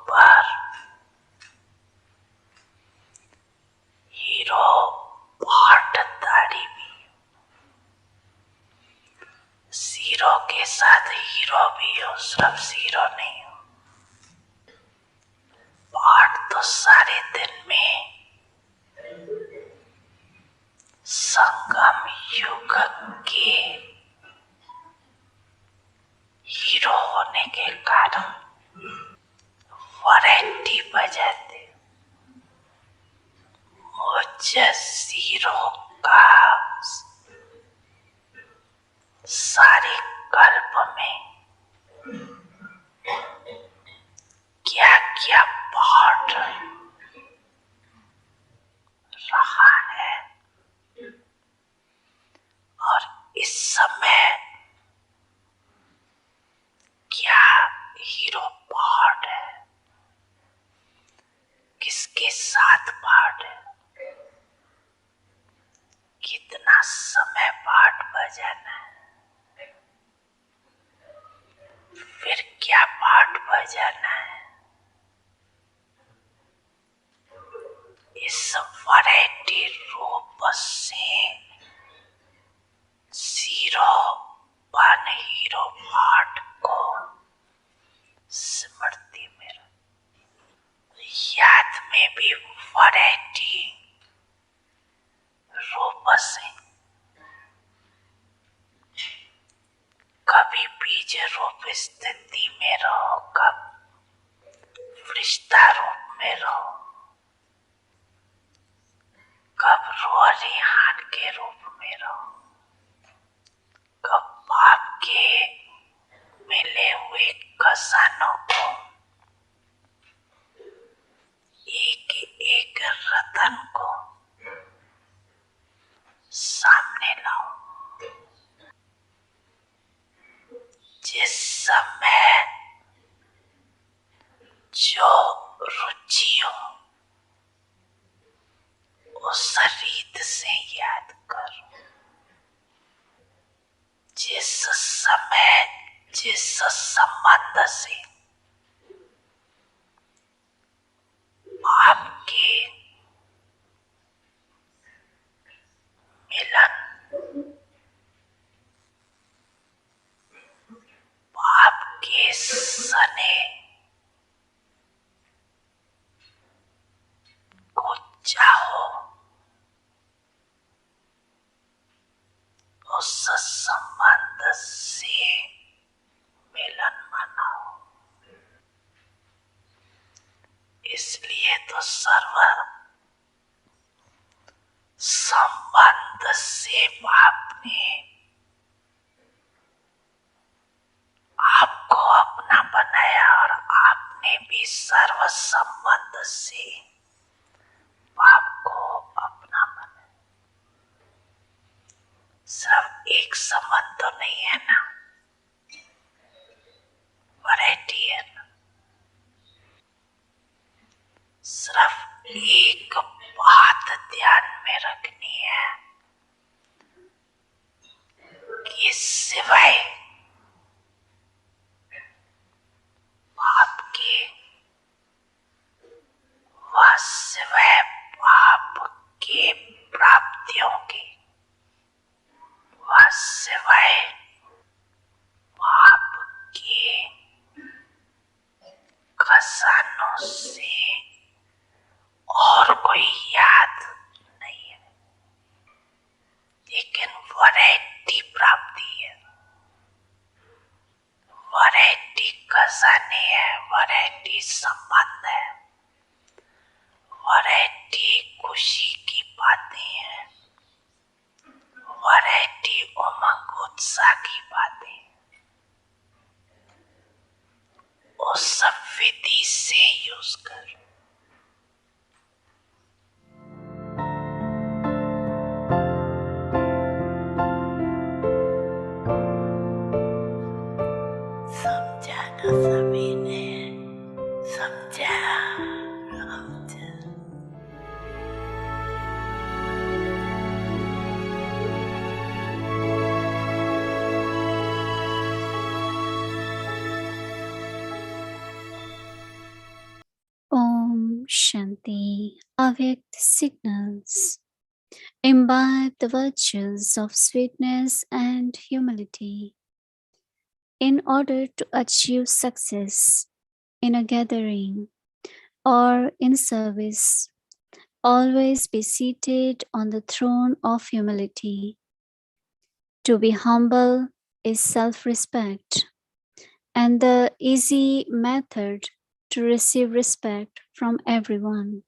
पर हीरो पार्टदारी भी, जीरो के साथ हीरो भी हो, सिर्फ जीरो नहीं हो। पार्ट तो सारे दिन में संगम युग के हीरो होने के कारण वैरायटी बजाते। मुझे जीरो का सारे कल्प में क्या क्या पार्ट रहा है और इस समय क्या हीरो पार्ट है, किसके साथ पार्ट है, कितना समय पार्ट बजाना है, फिर क्या पार्ट बजाना है। इस वैरायटी रूप से जीरो वन हीरो पार्ट को स्मृति में याद में भी वैरायटी रूप से कभी बीज रूप स्थिति में रहो, कब फरिश्ता रूप में रहो, कब रोहान के रूप में रहो, कब बाप के मिले हुए खजानों को एक एक रतन को सामने लाओ। जिस समय जो रुचि हो उस रीत से याद करो। जिस समय जिस संबंध से आपके मिलन, आपके सने को चाहो, उस संबंध से मिलन मनाओ। इसलिए तो सर्व संबंध से आपने आपको अपना बनाया और आपने भी सर्व संबंध से आपको अपना बनाया। सिर्फ एक संबंध तो नहीं है ना, वैरायटी है ना। सिर्फ एक बात ध्यान में रखनी है कि सिवाय आपके व सिवाय आपके प्राप्तियों के व सिवाय आपके खजानों से और कोई याद नहीं है। लेकिन वैरायटी प्राप्ति है, वैरायटी खजाने है, वैरायटी संबंध है, वैरायटी खुशी की बातें हैं, वैरायटी उमंग उत्साह की बातें। उस सब विधि से यूज कर। सभी ने समझा। Shanti. Avyakt signals. Imbibe the virtues of sweetness and humility in order to achieve success in a gathering or in service. Always be seated on the throne of humility. To be humble is self respect, and the easy method to receive respect from everyone.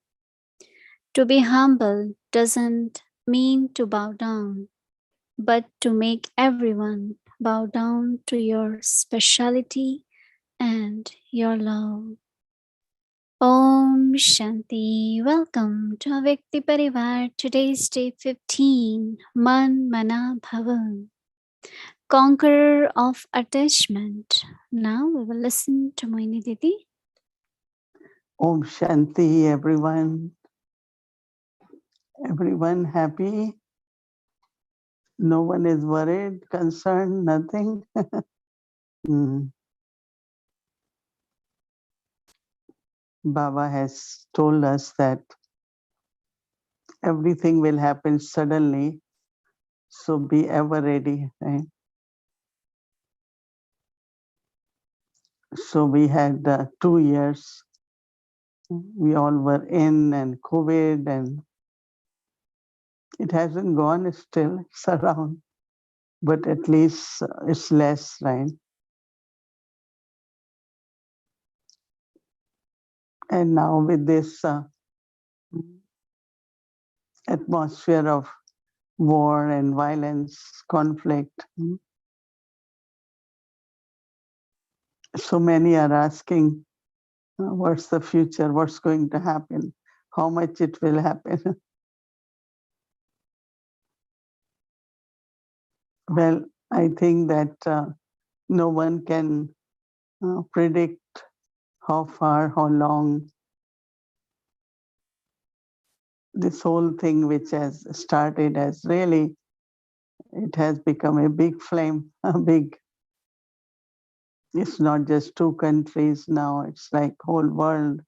To be humble doesn't mean to bow down, but to make everyone bow down to your speciality and your love. Om Shanti. Welcome to Avyakti Parivar. Today's day 15. Manmanabhav. Conqueror of attachment. Now we will listen to Mohini Didi. Om Shanti, everyone. Everyone happy? No one is worried, concerned, nothing? Baba has told us that everything will happen suddenly, so be ever ready, right? So we had 2 years. We all were in and COVID, and it hasn't gone still, it's around, but at least it's less, right? And now with this atmosphere of war and violence, conflict, so many are asking, what's the future? What's going to happen? How much it will happen? Well, I think that no one can predict how far, how long this whole thing, which has started as really, it has become a big flame, a big, it's not just 2 countries now, it's like whole world.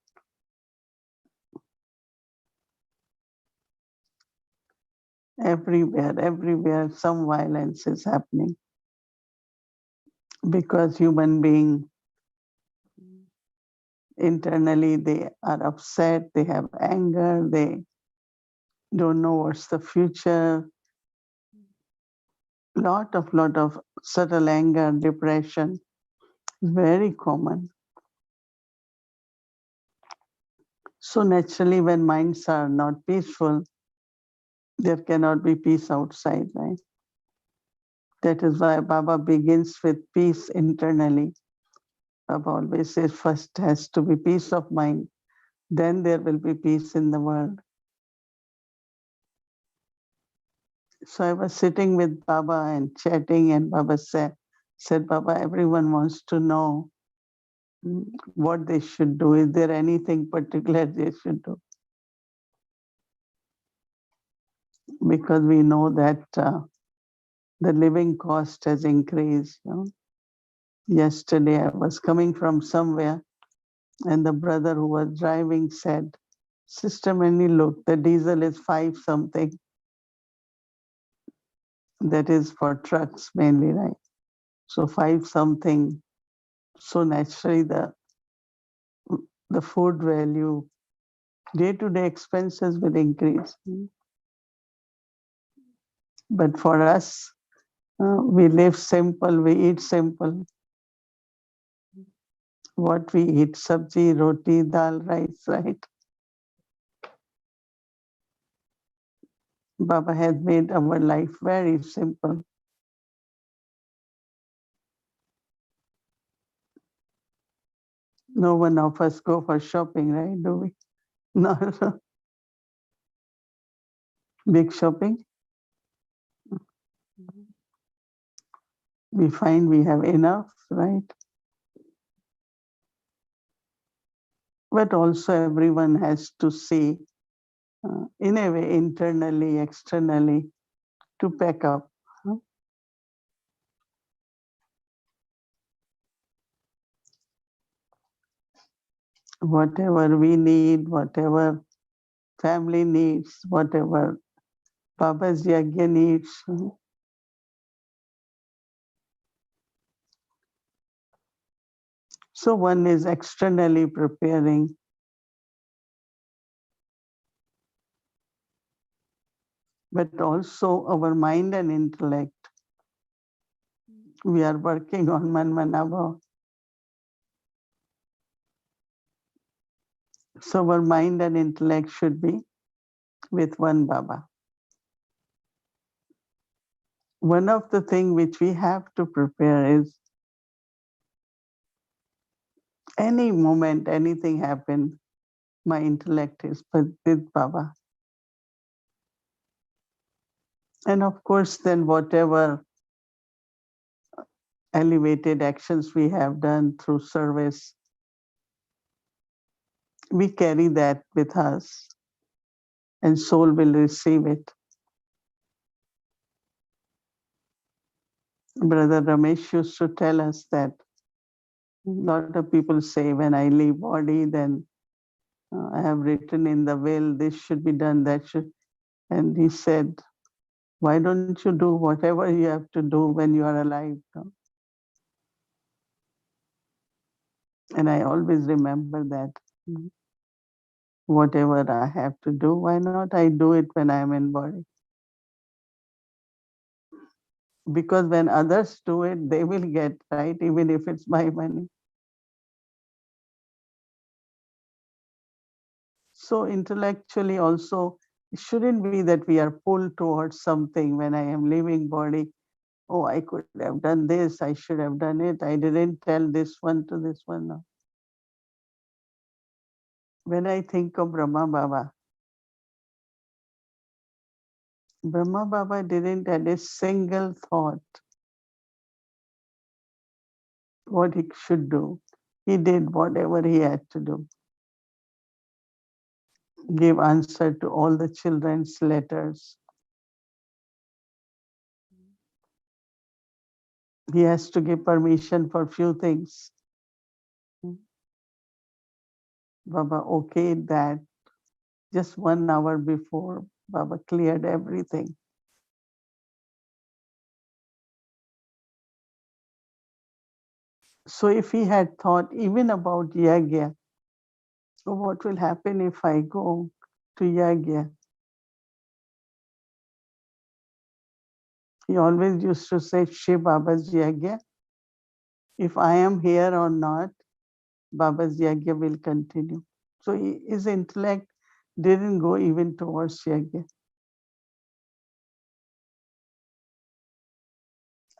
Everywhere some violence is happening because human being internally they are upset, they have anger, they don't know what's the future. Lot of subtle anger, depression, very common. So naturally when minds are not peaceful, there cannot be peace outside, right? That is why Baba begins with peace internally. Baba always says first has to be peace of mind, then there will be peace in the world. So I was sitting with Baba and chatting, and Baba said, Baba, everyone wants to know what they should do. Is there anything particular they should do? Because we know that the living cost has increased. You know? Yesterday I was coming from somewhere, and the brother who was driving said, Sister Many, look, the diesel is 5 something. That is for trucks mainly, right? So 5 something. So naturally the food value, day-to-day expenses will increase. But for us, we live simple, we eat simple. What we eat, sabji, roti, dal, rice, right? Baba has made our life very simple. No one of us go for shopping, right? Do we? No. Big shopping. We find we have enough, right? But also everyone has to see, in a way, internally, externally, to pack up. whatever we need, whatever family needs, whatever Baba's Yagya needs. So one is externally preparing, but also our mind and intellect. We are working on Manmanabhav. So our mind and intellect should be with one Baba. One of the things which we have to prepare is any moment, anything happen, my intellect is with Baba. And of course, then whatever elevated actions we have done through service, we carry that with us and soul will receive it. Brother Ramesh used to tell us that a lot of people say, when I leave body, then I have written in the will, this should be done, that should. And he said, why don't you do whatever you have to do when you are alive? And I always remember that. Whatever I have to do, why not I do it when I am in body? Because when others do it, they will get, right, even if it's my money. So intellectually also, it shouldn't be that we are pulled towards something when I am leaving body. Oh, I could have done this, I should have done it, I didn't tell this one to this one. No. When I think of Brahma Baba, Brahma Baba didn't add a single thought what he should do. He did whatever he had to do. Give answer to all the children's letters. He has to give permission for few things. Baba okayed that just 1 hour before. Baba cleared everything. So if he had thought even about Yagya, so what will happen if I go to Yagya? He always used to say, Shiv Baba's Yagya. If I am here or not, Baba's Yagya will continue. So his intellect didn't go even towards Yagya.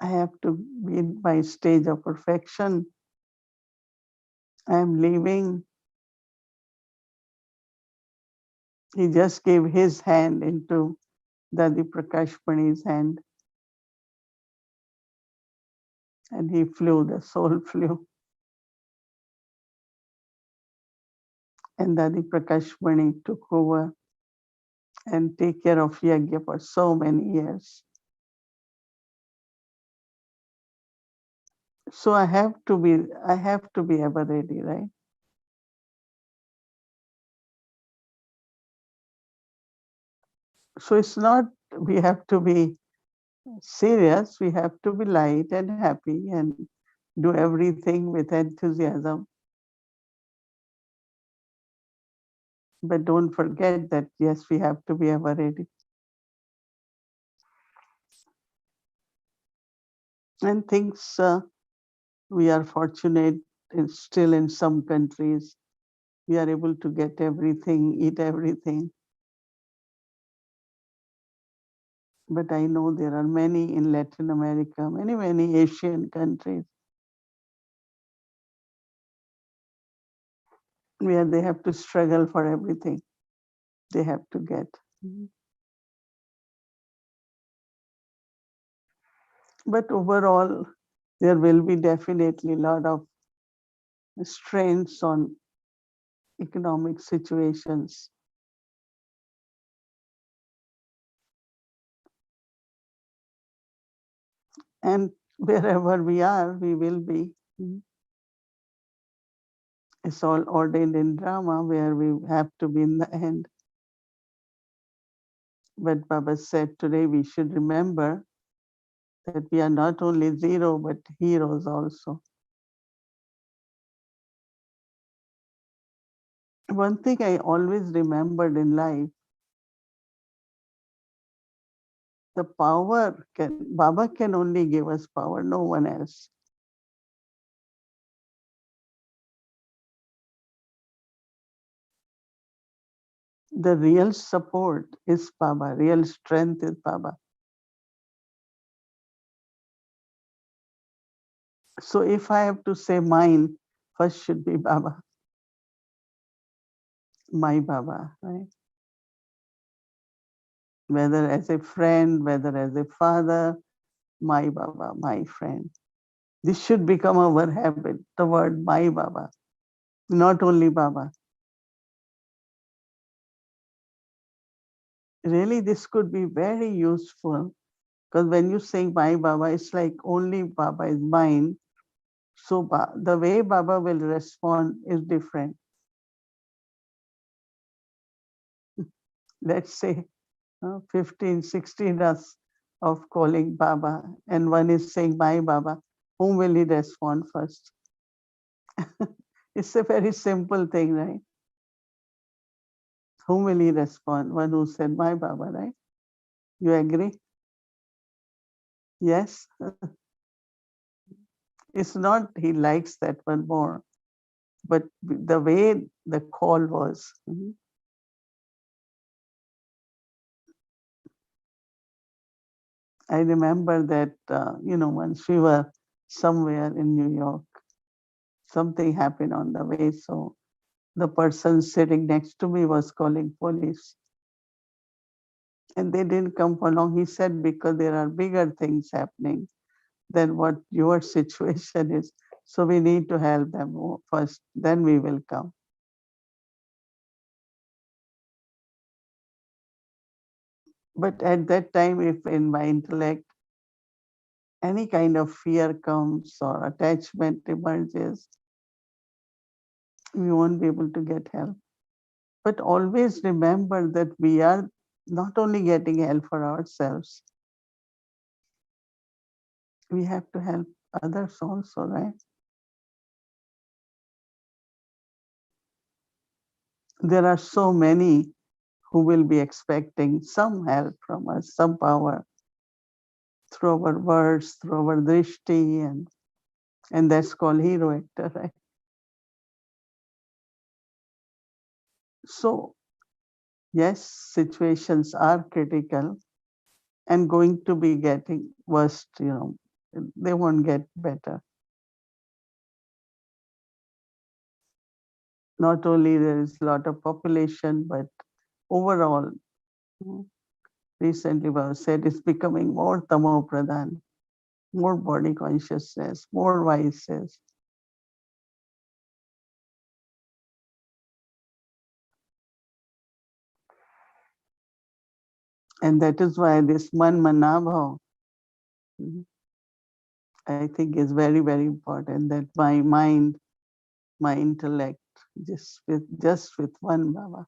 I have to be in my stage of perfection. I am leaving. He just gave his hand into Dadi Prakash Pani's hand. And he flew, the soul flew. And Dadi Prakash Pani took over and take care of Yagya for so many years. So I have to be ever ready, right? So it's not, we have to be serious, we have to be light and happy and do everything with enthusiasm. But don't forget that, yes, we have to be ever ready. And things, we are fortunate still in some countries, we are able to get everything, eat everything. But I know there are many in Latin America, many Asian countries where they have to struggle for everything they have to get. But overall, there will be definitely a lot of strains on economic situations. And wherever we are, we will be. It's all ordained in drama where we have to be in the end. But Baba said today we should remember that we are not only zero but heroes also. One thing I always remembered in life, the power Baba can only give us power, no one else. The real support is Baba, real strength is Baba. So if I have to say mine, first should be Baba, my Baba, right? Whether as a friend, whether as a father, my Baba, my friend. This should become our habit, the word my Baba, not only Baba. Really, this could be very useful because when you say my Baba, it's like only Baba is mine. So the way Baba will respond is different. Let's say 15, 16 us of calling Baba and one is saying my Baba. Whom will he respond first? It's a very simple thing, right? Whom will he respond? One who said my Baba, right? You agree? Yes? It's not he likes that one more, but the way the call was. I remember that, once we were somewhere in New York, something happened on the way. So the person sitting next to me was calling police. And they didn't come for long. He said, because there are bigger things happening than what your situation is. So we need to help them first, then we will come. But at that time, if in my intellect, any kind of fear comes or attachment emerges, we won't be able to get help. But always remember that we are not only getting help for ourselves, we have to help others also, right? There are so many who will be expecting some help from us, some power through our words, through our drishti, and that's called hero actor, right? So, yes, situations are critical and going to be getting worse, they won't get better. Not only there is a lot of population, but overall, recently was said it's becoming more tamo pradhan, more body consciousness, more vices. And that is why this Manmanabhav, I think is very, very important, that my mind, my intellect, just with one Baba.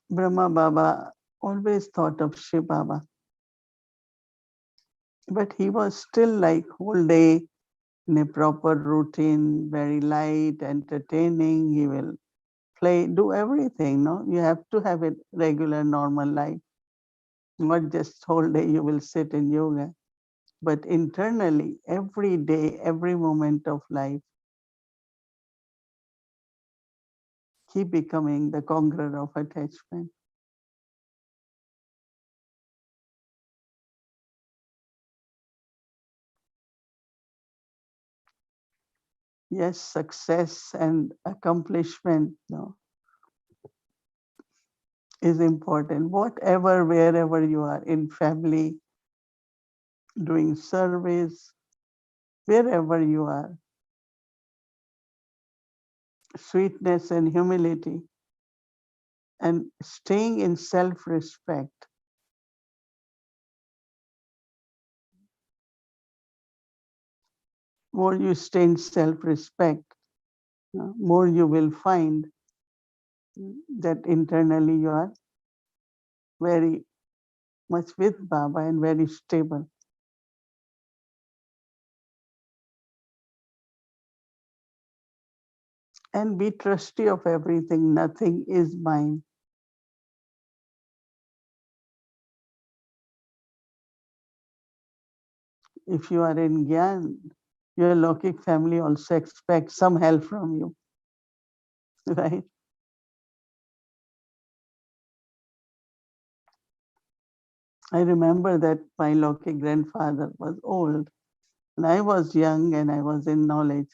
Brahma Baba always thought of Shiv Baba, but he was still like whole day in a proper routine, very light, entertaining. He will play, do everything. No, you have to have a regular, normal life, not just whole day you will sit in yoga, but internally, every day, every moment of life, keep becoming the conqueror of attachment. Yes, success and accomplishment is important. Whatever, wherever you are, in family, doing service, wherever you are, sweetness and humility, and staying in self-respect. more you stay in self-respect, more you will find that internally you are very much with Baba and very stable. And be trusty of everything. Nothing is mine. If you are in Gyan, your Lokik family also expects some help from you, right? I remember that my Lokik grandfather was old and I was young and I was in knowledge.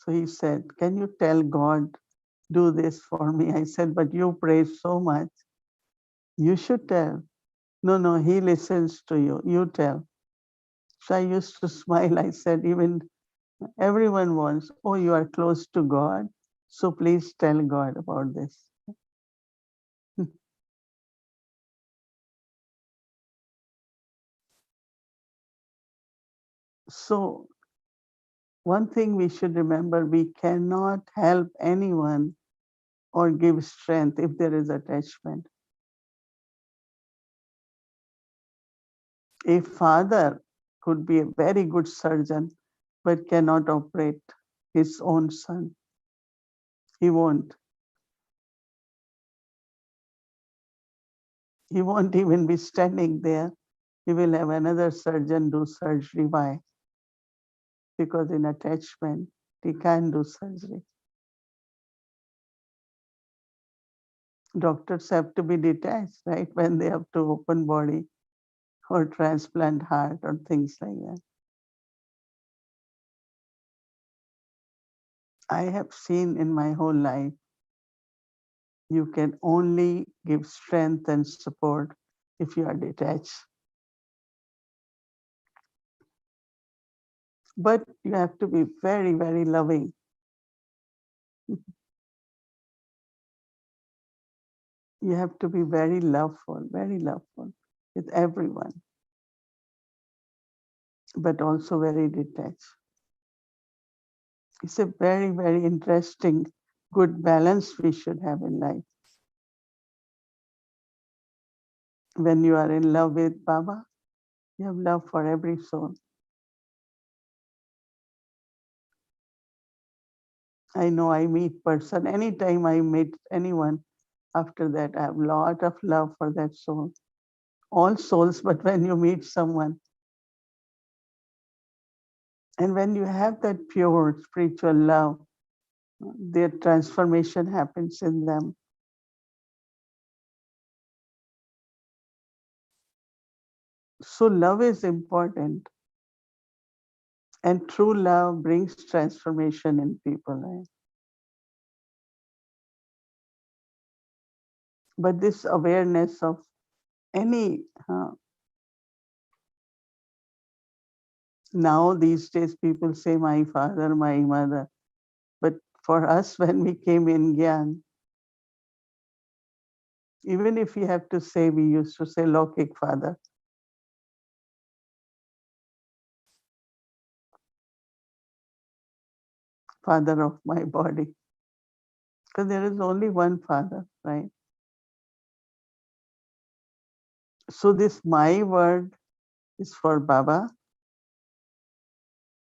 So he said, can you tell God, do this for me? I said, but you pray so much. You should tell. No, no, he listens to you. You tell. So I used to smile. I said, even everyone wants, oh, you are close to God. So please tell God about this. So one thing we should remember, we cannot help anyone or give strength if there is attachment. A father could be a very good surgeon, but cannot operate his own son. He won't. He won't even be standing there. He will have another surgeon do surgery. Why? Because in attachment, he can't do surgery. Doctors have to be detached, right? When they have to open body or transplant heart or things like that. I have seen in my whole life, you can only give strength and support if you are detached. But you have to be very, very loving. You have to be very loveful with everyone, but also very detached. It's a very, very interesting, good balance we should have in life. When you are in love with Baba, you have love for every soul. I know I meet person, anytime I meet anyone, after that I have a lot of love for that soul. All souls, but when you meet someone, and when you have that pure spiritual love, their transformation happens in them. So love is important. And true love brings transformation in people. Right? But this awareness of any, now these days people say my father, my mother. But for us, when we came in Gyan, even if we have to say, we used to say Lokik father. Father of my body. Because there is only one father, right? So this my word is for Baba.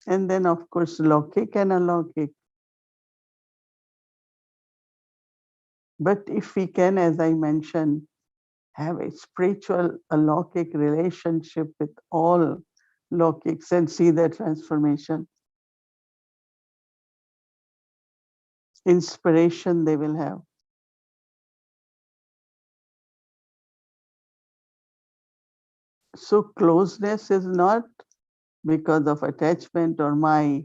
And then of course Lokik and Alokik. But if we can, as I mentioned, have a spiritual alokik relationship with all lokiks and see the transformation, inspiration they will have. So closeness is not because of attachment or my.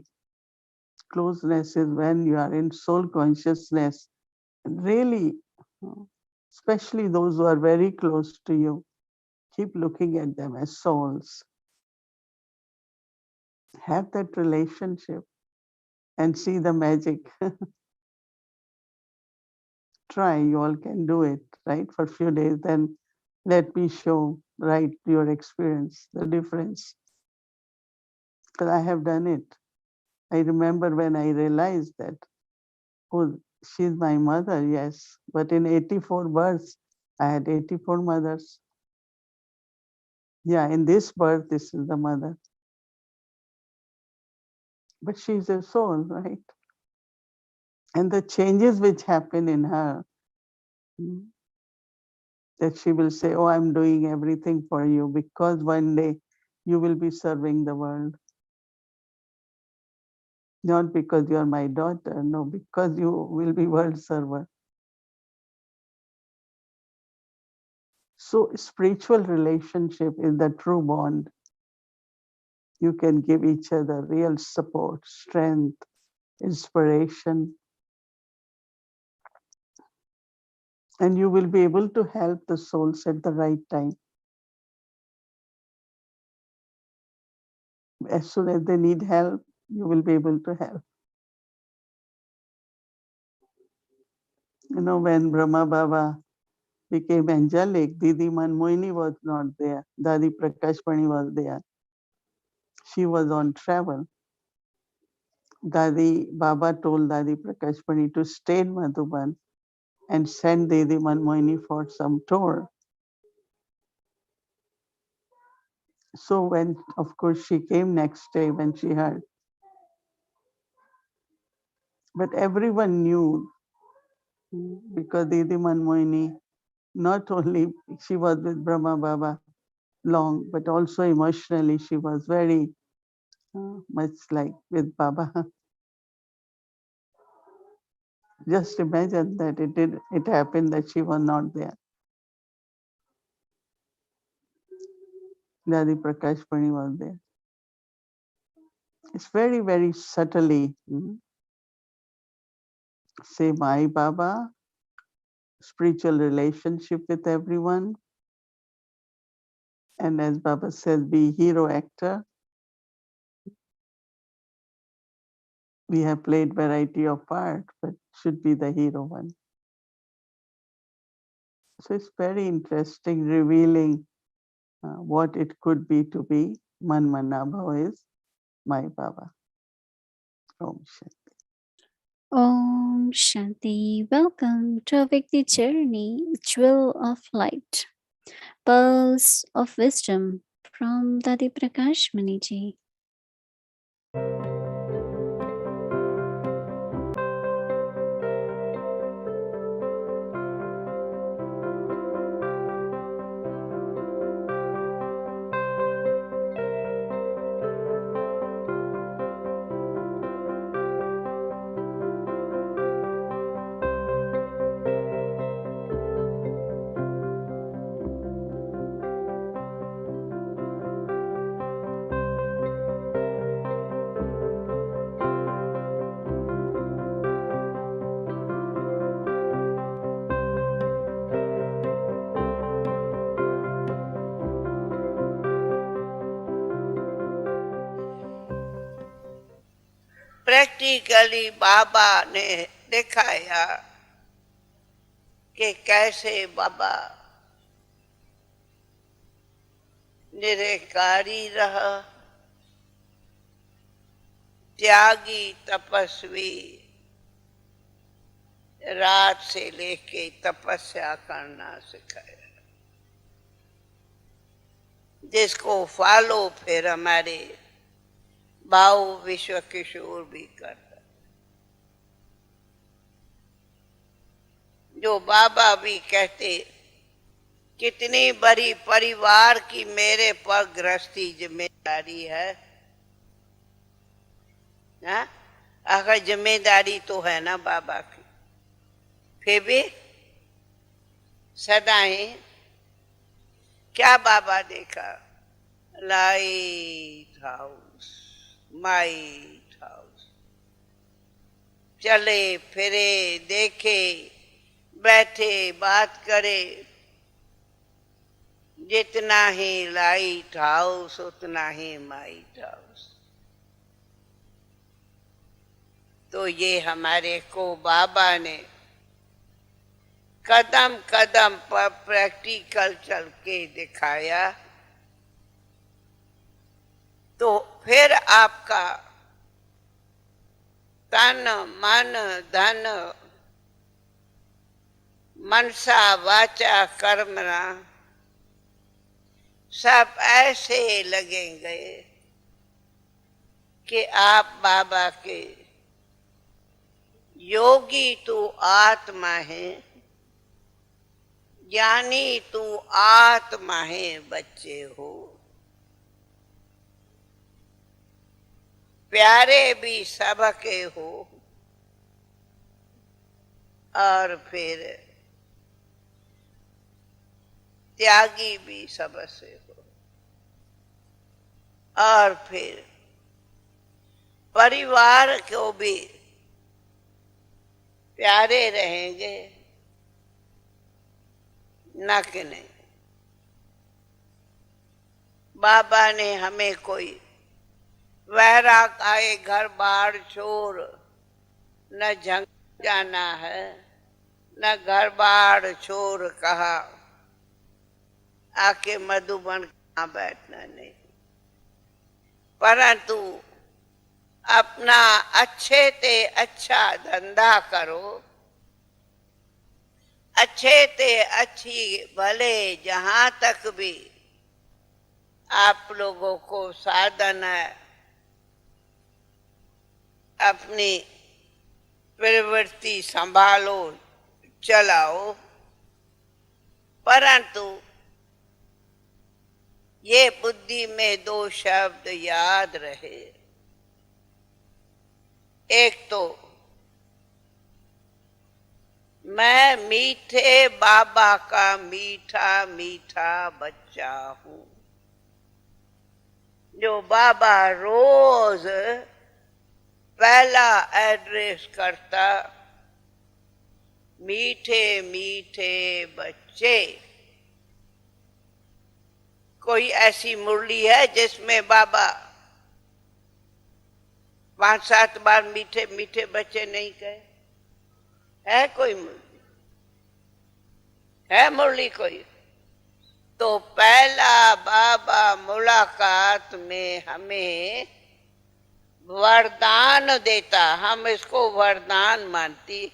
Closeness is when you are in soul consciousness, and really, especially those who are very close to you, keep looking at them as souls. Have that relationship and see the magic. Try, you all can do it, right? For a few days, then let me show, right, your experience, the difference. said, I have done it. I remember when I realized that, oh, she's my mother, yes. But in 84 births, I had 84 mothers. Yeah, in this birth, this is the mother. But she's a soul, right? And the changes which happen in her, that she will say, oh, I'm doing everything for you because one day you will be serving the world. Not because you're my daughter, no, because you will be world server. So spiritual relationship is the true bond. You can give each other real support, strength, inspiration, and you will be able to help the souls at the right time. As soon as they need help, you will be able to help. You know, when Brahma Baba became angelic, Didi Manmohini was not there. Dadi Prakashpani was there. She was on travel. Dadi Baba told Dadi Prakashpani to stay in Madhuban and send Didi Manmohini for some tour. So when, of course, she came next day when she heard. But everyone knew because Didi Manmohini, not only she was with Brahma Baba long, but also emotionally she was very much like with Baba. Just imagine that it happened that she was not there. Dadi Prakashpani was there. It's very, very subtly say my Baba, spiritual relationship with everyone. And as Baba says, be hero actor. We have played variety of part, but should be the hero one. So it's very interesting, revealing what it could be to be. Manmanabhav is my Baba. Om Shanti. Om Shanti. Welcome to a Vikti journey, jewel of light, pearls of wisdom from Dadi Prakash Maniji. Practically Baba ने दिखाया कि कैसे बाबा निरंकारी रहा, त्यागी तपस्वी, रात से लेके तपस्या करना सिखाया, जिसको फॉलो फिर हमारे भाव विश्व किशोर भी करता, जो बाबा भी कहते कितनी बड़ी परिवार की मेरे पर गृहस्थी जिम्मेदारी है। अगर जिम्मेदारी तो है ना बाबा की, फिर भी सदाएं क्या बाबा देखा, लाइट हाउस, माइट हाउस, चले फिरे, देखे, बैठे, बात करे, जितना ही लाइट हाउस उतना ही माइट हाउस। तो ये हमारे को बाबा ने कदम कदम पर प्रैक्टिकल चल के दिखाया तो फिर आपका तन मन धन मनसा वाचा कर्मणा सब ऐसे लगेंगे कि आप बाबा के योगी तू आत्मा है, ज्ञानी तू आत्मा है बच्चे हो। प्यारे भी सबके हो और फिर त्यागी भी सबसे हो और फिर परिवार को भी प्यारे रहेंगे न कि नहीं। बाबा ने हमें कोई वैराग आए घर बार छोड़ न जंग जाना है, न घर बार छोड़ कहा आके मधुबन कहाँ बैठना नहीं, परंतु अपना अच्छे ते अच्छा धंधा करो, अच्छे ते अच्छी भले जहां तक भी आप लोगों को साधन है अपनी प्रवृत्ति संभालो चलाओ, परंतु ये बुद्धि में दो शब्द याद रहे। एक तो मैं मीठे बाबा का मीठा मीठा बच्चा हूं, जो बाबा रोज पहला एड्रेस करता, मीठे मीठे बच्चे। कोई ऐसी मुरली है जिसमें बाबा 5-7 बार मीठे मीठे बच्चे नहीं कहे? है कोई मुरली? है मुरली कोई? तो पहला बाबा मुलाकात में हमें वरदान देता, हम इसको वरदान मानती,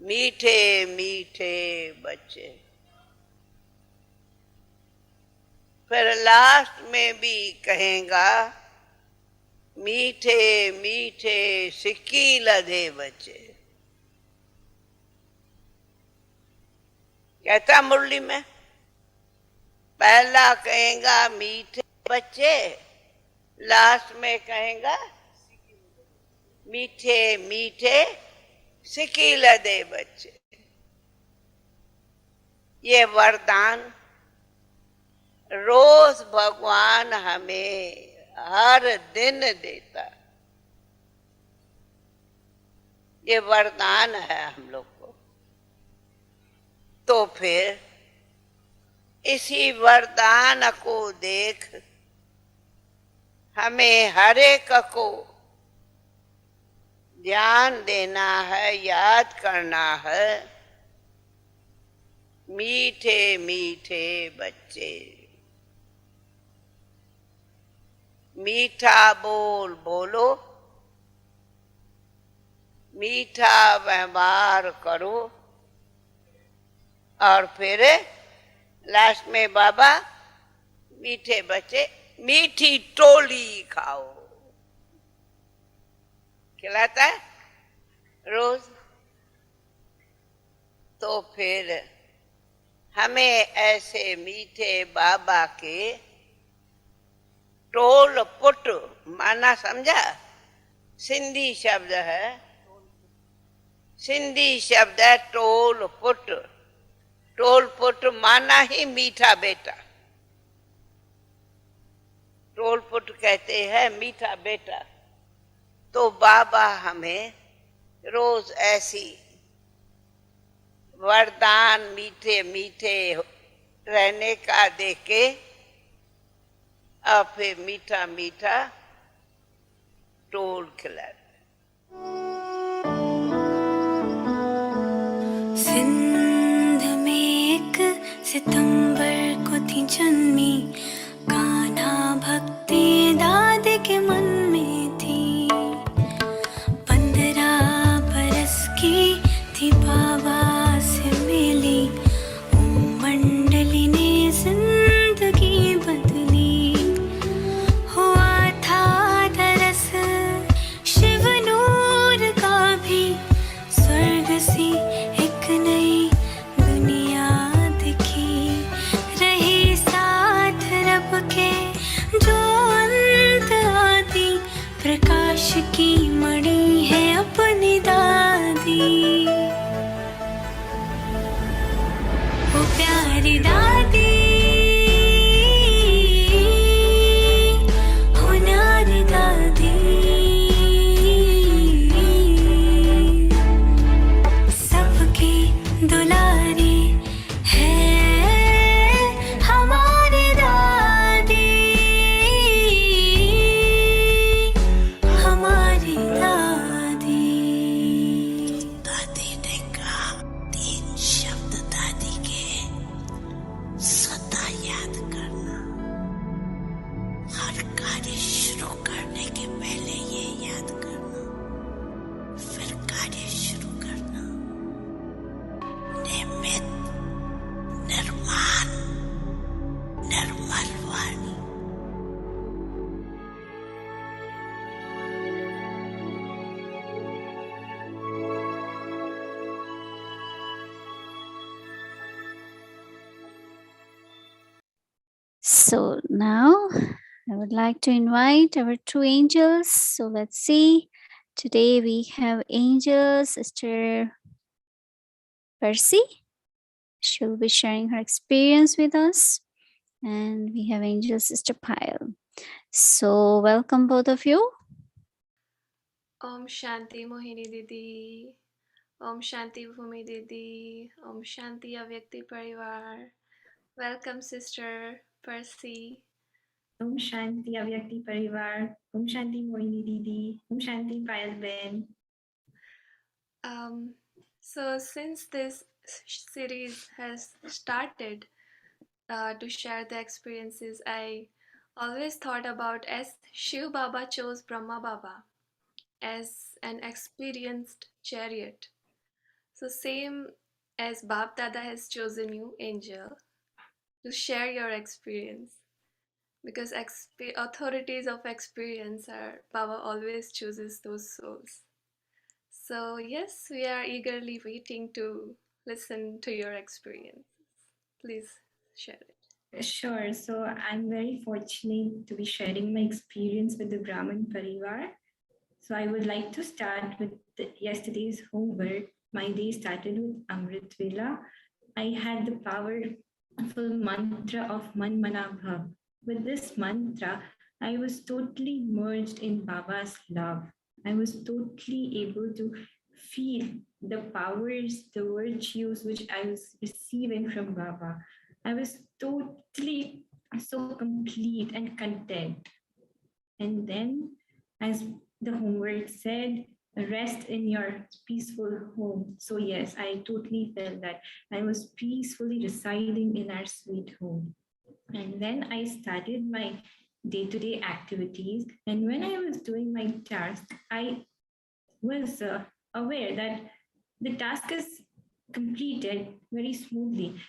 मीठे मीठे बच्चे। फिर लास्ट में भी कहेगा मीठे मीठे सिक्की लधे बच्चे। कहता मुरली में पहला कहेगा मीठे बच्चे, लास्ट में कहेगा मीठे मीठे सिक्की लधे बच्चे। ये वरदान रोज भगवान हमें हर दिन देता, ये वरदान है हम लोग को। तो फिर इसी वरदान को देख हमें हर एक को ध्यान देना है, याद करना है, मीठे मीठे बच्चे। मीठा बोल बोलो, मीठा व्यवहार करो और फिर लास्ट में बाबा मीठे बच्चे मीठी टोली खाओ, खिलाता है रोज। तो फिर हमें ऐसे मीठे बाबा के टोल पुट माना समझा? सिंधी शब्द है, सिंधी शब्द है टोल पुट। टोल पुट माना ही मीठा बेटा, टोल पुट कहते हैं मीठा बेटा। तो बाबा हमें रोज ऐसी वरदान मीठे मीठे रहने का देके और फिर मीठा मीठा टोल खिलाते। सिंध में एक सितंबर को थी जन्मी कान्हा भक्ति So now I would like to invite our two angels. So let's see. Today we have angel Sister Percy. She'll be sharing her experience with us. And we have angel Sister Pyle. So welcome both of you. Om Shanti Mohini Didi. Om Shanti Bhumi Didi. Om Shanti Avyakti Parivar. Welcome, Sister Percy. Om Shanti Avyakti Parivar. Om Shanti Mohini Didi. Om Shanti Payal Ben. So, since this series has started to share the experiences, I always thought about as Shiv Baba chose Brahma Baba as an experienced chariot. So, same as Bab Dada has chosen you, Angel, to share your experience. Because authorities of experience are Baba always chooses those souls. So yes, we are eagerly waiting to listen to your experience. Please share it. Sure. So I'm very fortunate to be sharing my experience with the Brahman Parivar. So I would like to start with yesterday's homework. My day started with Amrit Vela. I had the powerful mantra of Manmanabhav. With this mantra, I was totally merged in Baba's love. I was totally able to feel the powers, the virtues which I was receiving from Baba. I was totally so complete and content. And then, as the homework said, rest in your peaceful home. So, yes, I totally felt that I was peacefully residing in our sweet home. And then I started my day to day activities. And when I was doing my task, I was aware that the task is completed very smoothly.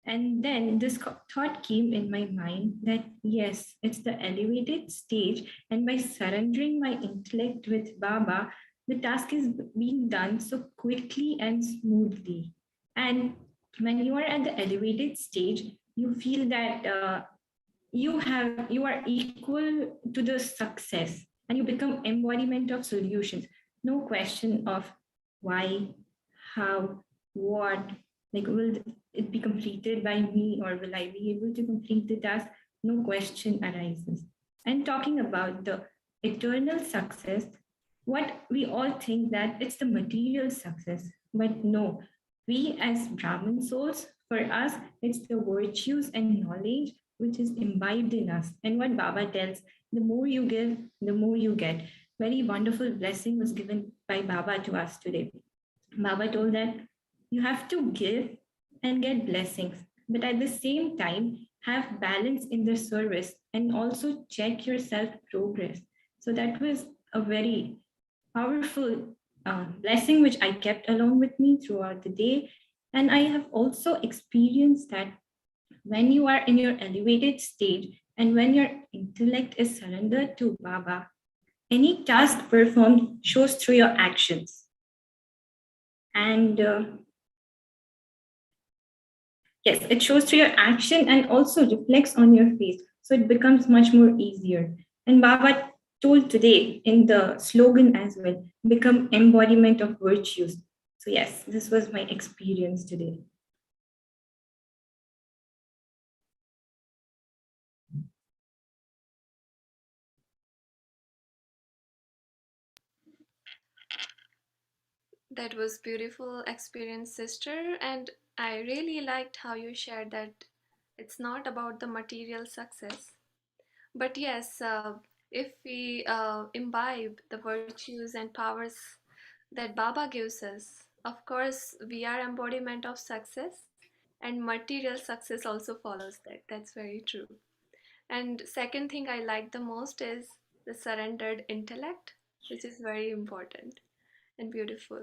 And then this thought came in my mind that yes, it's the elevated stage, and by surrendering my intellect with Baba, the task is being done so quickly and smoothly. And when you are at the elevated stage, you feel that you are equal to the success, and you become embodiment of solutions. No question of why, how, what, like will it be completed by me or will I be able to complete the task? No question arises. And talking about the eternal success, what we all think that it's the material success, but no, we as Brahmin souls, for us, it's the virtues and knowledge which is imbibed in us. And what Baba tells, the more you give, the more you get. Very wonderful blessing was given by Baba to us today. Baba told that you have to give and get blessings, but at the same time, have balance in the service and also check your self progress. So that was a very powerful blessing which I kept along with me throughout the day. And I have also experienced that when you are in your elevated stage and when your intellect is surrendered to Baba, any task performed shows through your actions. And yes, it shows through your action and also reflects on your face. So it becomes much more easier. And Baba told today in the slogan as well, become embodiment of virtues. So yes, this was my experience today. That was beautiful experience, sister, and I really liked how you shared that it's not about the material success. But yes, if we imbibe the virtues and powers that Baba gives us, of course, we are embodiment of success, and material success also follows that. That's very true. And second thing I like the most is the surrendered intellect, which is very important and beautiful.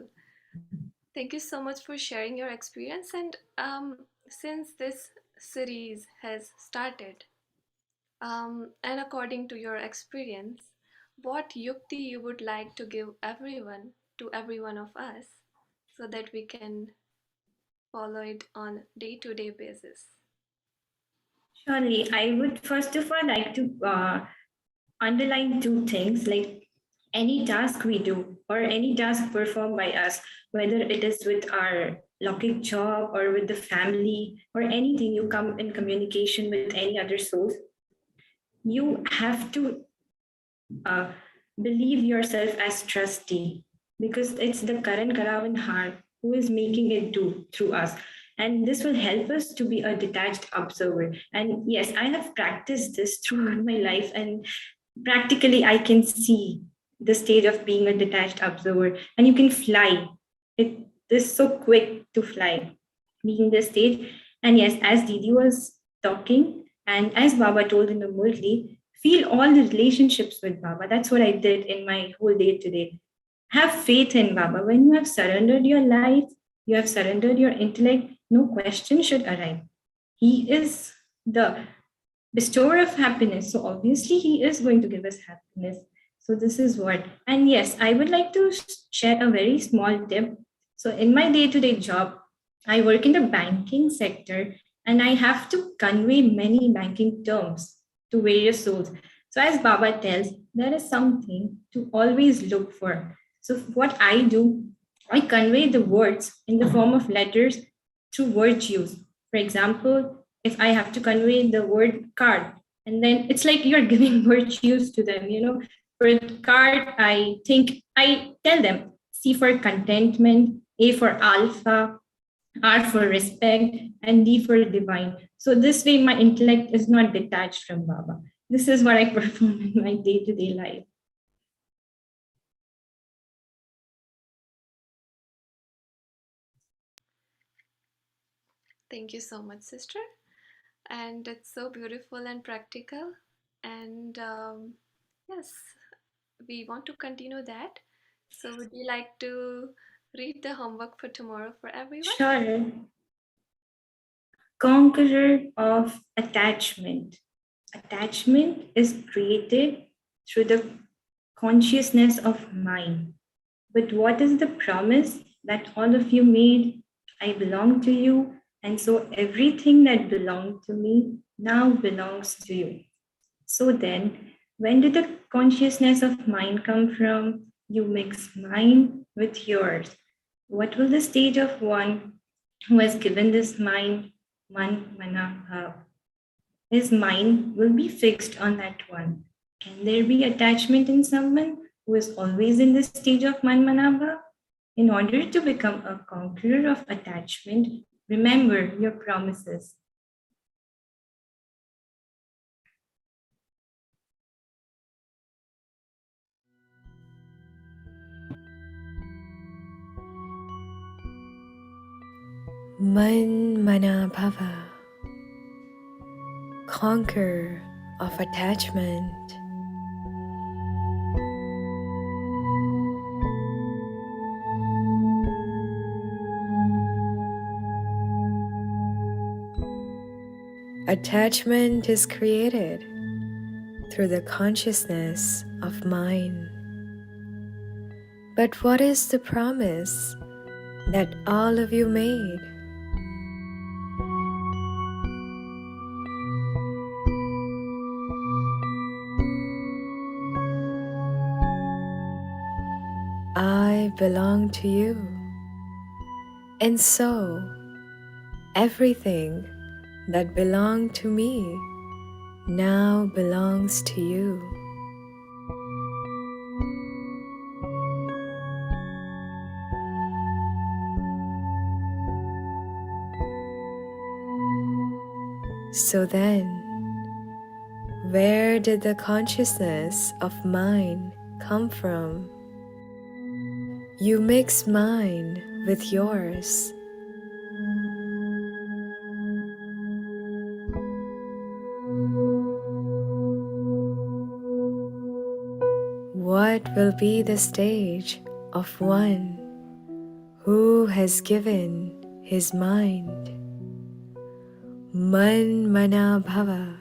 Thank you so much for sharing your experience. And since this series has started, and according to your experience, what yukti you would like to give everyone to every one of us so that we can follow it on day-to-day basis? Surely, I would first of all like to underline two things, like any task we do or any task performed by us, whether it is with our logic job or with the family or anything, you come in communication with any other source, you have to uh, believe yourself as trustee, because it's the current Karavan heart who is making it do through us. And this will help us to be a detached observer. And yes, I have practiced this throughout my life, and practically I can see the stage of being a detached observer. And you can fly. It is so quick to fly, being the stage. And yes, as Didi was talking, and as Baba told in the Murli, feel all the relationships with Baba. That's what I did in my whole day today. Have faith in Baba. When you have surrendered your life, you have surrendered your intellect, no question should arise. He is the bestower of happiness. So obviously, he is going to give us happiness. So this is what. And yes, I would like to share a very small tip. So in my day-to-day job, I work in the banking sector, and I have to convey many banking terms to various souls. So as Baba tells, there is something to always look for. So what I do, I convey the words in the form of letters through virtues. For example, if I have to convey the word card, and then it's like you're giving virtues to them, you know. For card, I tell them C for contentment, A for alpha, R for respect, and D for divine. So this way, my intellect is not detached from Baba. This is what I perform in my day-to-day life. Thank you so much, sister. And it's so beautiful and practical. And yes, we want to continue that. So, would you like to read the homework for tomorrow for everyone? Sure. Conqueror of attachment. Attachment is created through the consciousness of mind. But what is the promise that all of you made? I belong to you, and so everything that belonged to me now belongs to you. So then, when did the consciousness of mind come from? You mix mine with yours. What will the stage of one who has given this mind, Manmanabhav? His mind will be fixed on that one. Can there be attachment in someone who is always in the stage of Manmanabhav? In order to become a conqueror of attachment, remember your promises. Manmanabhava, conqueror of attachment. Attachment is created through the consciousness of mind. But what is the promise that all of you made? I belong to you, and so everything that belonged to me now belongs to you. So then, where did the consciousness of mine come from? You mix mine with yours. What will be the stage of one who has given his mind? Manmanabhava.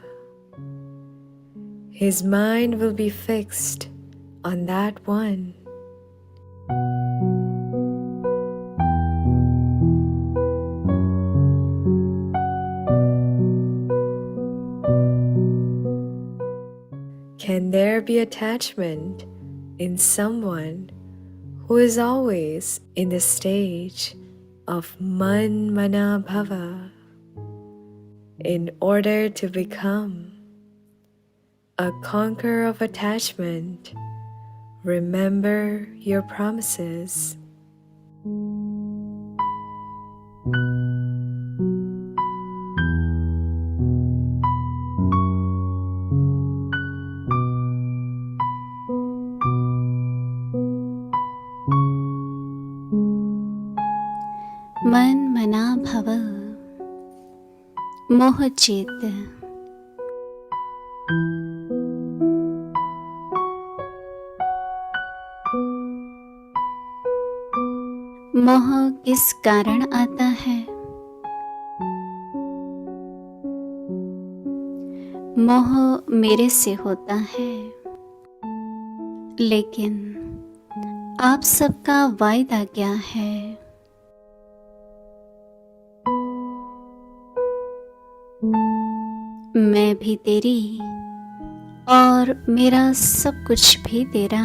His mind will be fixed on that one. be attachment in someone who is always in the stage of Manmanabhav in order to become a conqueror of attachment. Remember your promises. मन मना भव मोह चेत। मोह किस कारण आता है? मोह मेरे से होता है, लेकिन आप सबका वायदा क्या है? मैं भी तेरी और मेरा सब कुछ भी तेरा।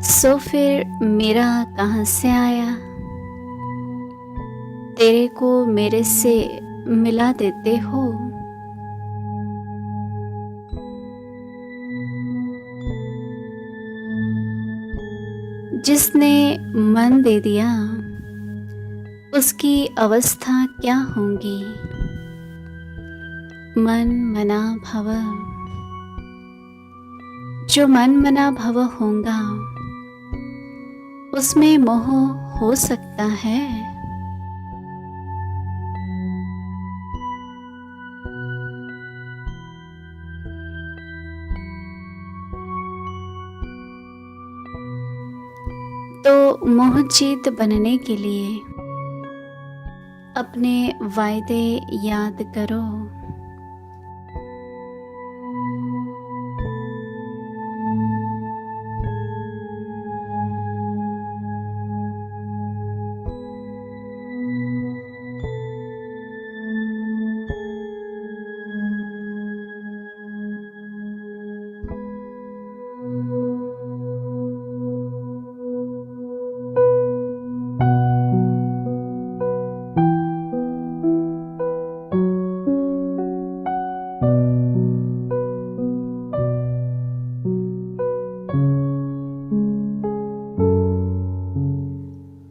सो फिर मेरा कहाँ से आया? तेरे को मेरे से मिला देते हो। जिसने मन दे दिया उसकी अवस्था क्या होंगी? मन मना भव। जो मन मना भव होगा उसमें मोह हो सकता है। तो मोहजीत बनने के लिए अपने वायदे याद करो।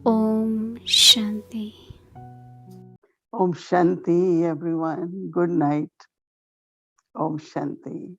Om Shanti. Om Shanti, everyone. Good night. Om Shanti.